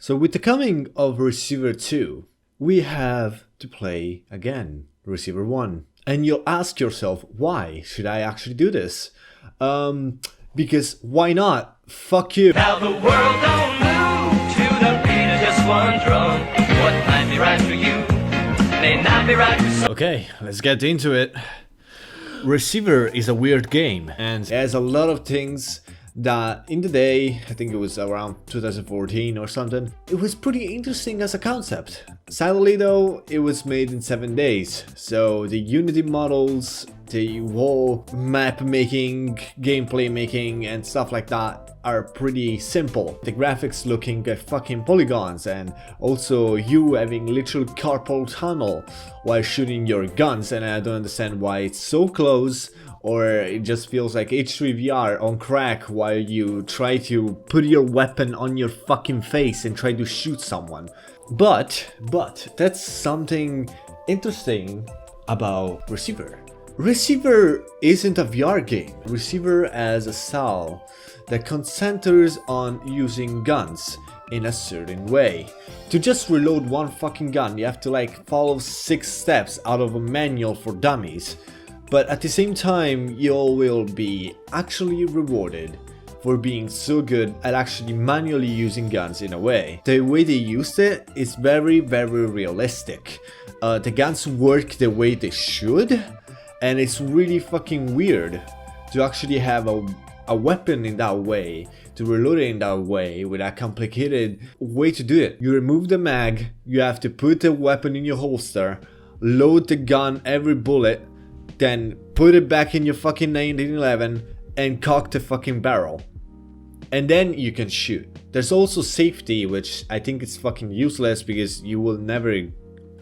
So with the coming of Receiver 2, we have to play again Receiver 1. And you'll ask yourself, why should I actually do this? Because why not? Fuck you. Now the world don't move to the beat of just one drum. What might be right for you may not be right for some. Okay, let's get into it. Receiver is a weird game and it has a lot of things that in the day, I think it was around 2014 or something, it was pretty interesting as a concept. Sadly though, it was made in 7 days, so the Unity models, the whole map making, gameplay making and stuff like that are pretty simple. The graphics looking at fucking polygons and also you having literal carpal tunnel while shooting your guns, and I don't understand why it's so close, or it just feels like H3VR on crack while you try to put your weapon on your fucking face and try to shoot someone. But that's something interesting about Receiver. Receiver isn't a VR game. Receiver has a style that concentrates on using guns in a certain way. To just reload one fucking gun, you have to like follow 6 steps out of a manual for dummies. But at the same time, you will be actually rewarded for being so good at actually manually using guns in a way. The way they used it is very realistic. The guns work the way they should, and it's really fucking weird to actually have a weapon in that way, to reload it in that way, with a complicated way to do it. You remove the mag, you have to put the weapon in your holster, load the gun every bullet, then put it back in your fucking 1911 and cock the fucking barrel. And then you can shoot. There's also safety, which I think is fucking useless because you will never...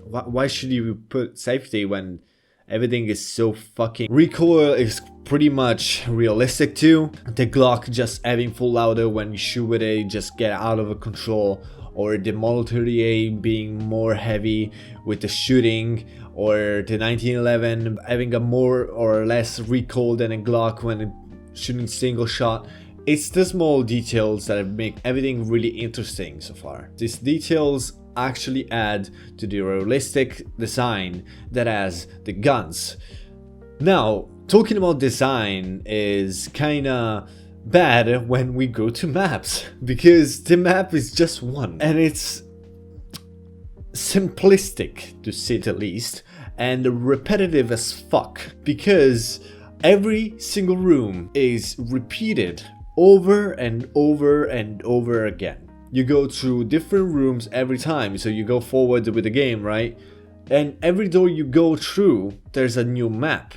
Why should you put safety when everything is so fucking... Recoil is pretty much realistic too. The Glock just having full auto when you shoot with it, just get out of control. Or the Model 38 being more heavy with the shooting, or the 1911 having a more or less recoil than a Glock when shooting single shot. It's the small details that make everything really interesting so far. These details actually add to the realistic design that has the guns. Now, talking about design is kinda bad when we go to maps, because the map is just one and it's simplistic to say the least, and repetitive as fuck, because every single room is repeated over and over and over again. You go through different rooms every time, so you go forward with the game, right? And every door you go through, there's a new map,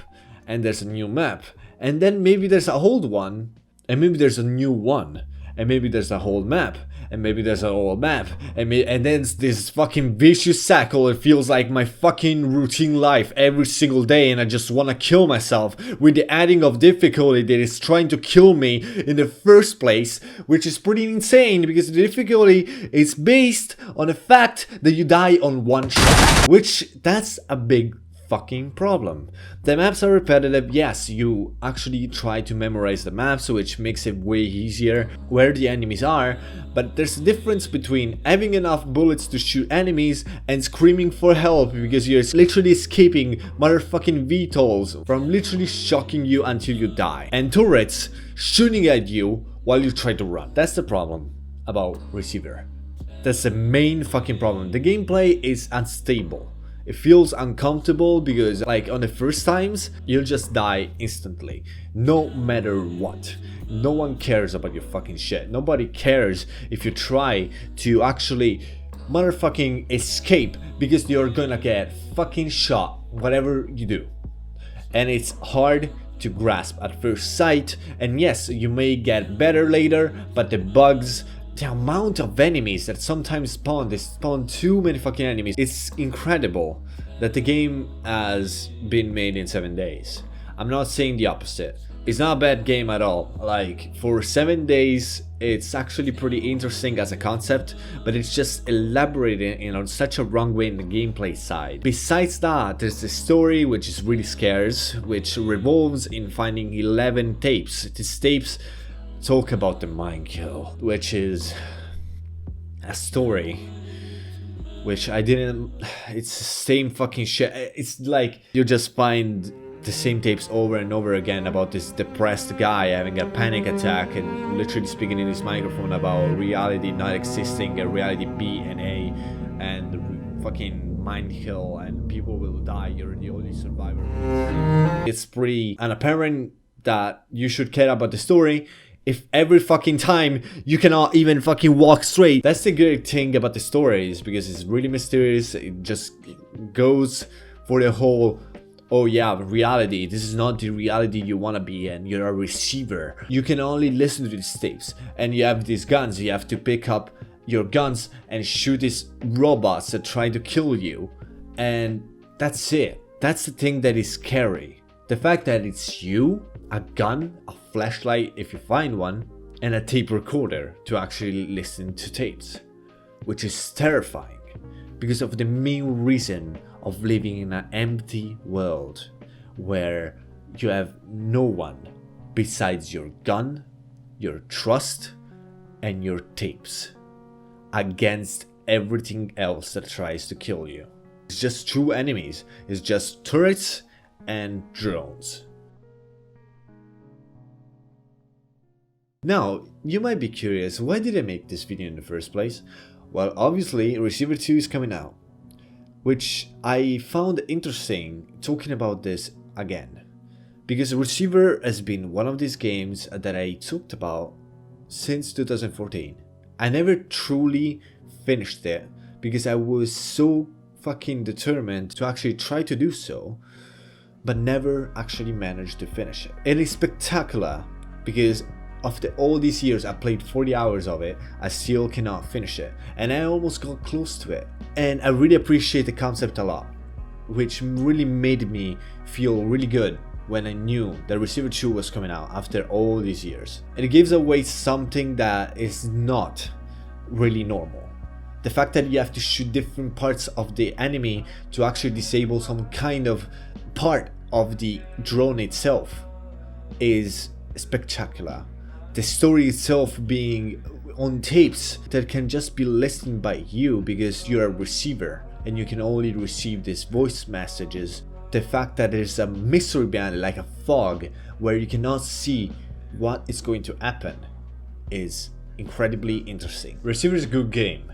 and there's a new map, and then maybe there's a old one, and maybe there's a new one, and maybe there's a whole map, and maybe there's an old map, and then this fucking vicious cycle. It feels like my fucking routine life every single day, and I just wanna kill myself with the adding of difficulty that is trying to kill me in the first place, which is pretty insane because the difficulty is based on the fact that you die on one shot, which that's a big fucking problem. The maps are repetitive. Yes, you actually try to memorize the maps, which makes it way easier where the enemies are, but there's a difference between having enough bullets to shoot enemies and screaming for help because you're literally escaping motherfucking VTOLs from literally shocking you until you die, and turrets shooting at you while you try to run. That's the problem about Receiver. That's the main fucking problem. The gameplay is unstable. It feels uncomfortable because, like, on the first times, you'll just die instantly, no matter what. No one cares about your fucking shit. Nobody cares if you try to actually motherfucking escape because you're gonna get fucking shot, whatever you do. And it's hard to grasp at first sight, and yes, you may get better later, but the bugs, the amount of enemies that sometimes spawn, they spawn too many fucking enemies. It's incredible that the game has been made in 7 days. I'm not saying the opposite. It's not a bad game at all. Like, for 7 days, it's actually pretty interesting as a concept, but it's just elaborated in such a wrong way in the gameplay side. Besides that, there's the story, which is really scarce, which revolves in finding 11 tapes. These tapes talk about the mind kill, which is a story, which I didn't. It's the same fucking shit. It's like you just find the same tapes over and over again about this depressed guy having a panic attack and literally speaking in his microphone about reality not existing, a reality B and A, and fucking mind kill and people will die, you're the only survivor. It's pretty apparent that you should care about the story if every fucking time you cannot even fucking walk straight. That's the good thing about the stories, because it's really mysterious. It just goes for the whole, oh yeah, reality. This is not the reality you want to be in. You're a receiver. You can only listen to these tapes, and you have these guns. You have to pick up your guns and shoot these robots that try to kill you. And that's it. That's the thing that is scary. The fact that it's you, a gun, a flashlight if you find one, and a tape recorder to actually listen to tapes, which is terrifying because of the main reason of living in an empty world where you have no one besides your gun, your trust, and your tapes against everything else that tries to kill you. It's just two enemies. It's just turrets and drones. Now, you might be curious, why did I make this video in the first place? Well, obviously, Receiver 2 is coming out, which I found interesting talking about this again, because Receiver has been one of these games that I talked about since 2014. I never truly finished it because I was so fucking determined to actually try to do so, but never actually managed to finish it. It is spectacular because after all these years, I played 40 hours of it, I still cannot finish it, and I almost got close to it. And I really appreciate the concept a lot, which really made me feel really good when I knew that Receiver 2 was coming out after all these years. And it gives away something that is not really normal. The fact that you have to shoot different parts of the enemy to actually disable some kind of part of the drone itself is spectacular. The story itself being on tapes that can just be listened by you because you're a receiver and you can only receive these voice messages. The fact that there's a mystery behind it, like a fog, where you cannot see what is going to happen, is incredibly interesting. Receiver is a good game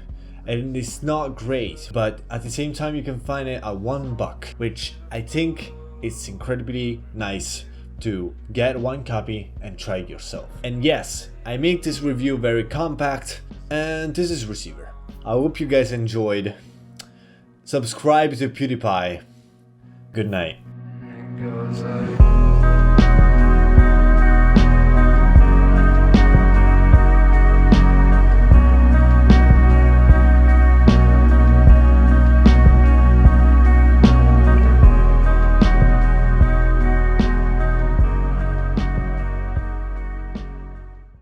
and it's not great, but at the same time you can find it at $1, which I think is incredibly nice to get one copy and try it yourself. And yes, I make this review very compact, and this is Receiver. I hope you guys enjoyed. Subscribe to PewDiePie. Good night.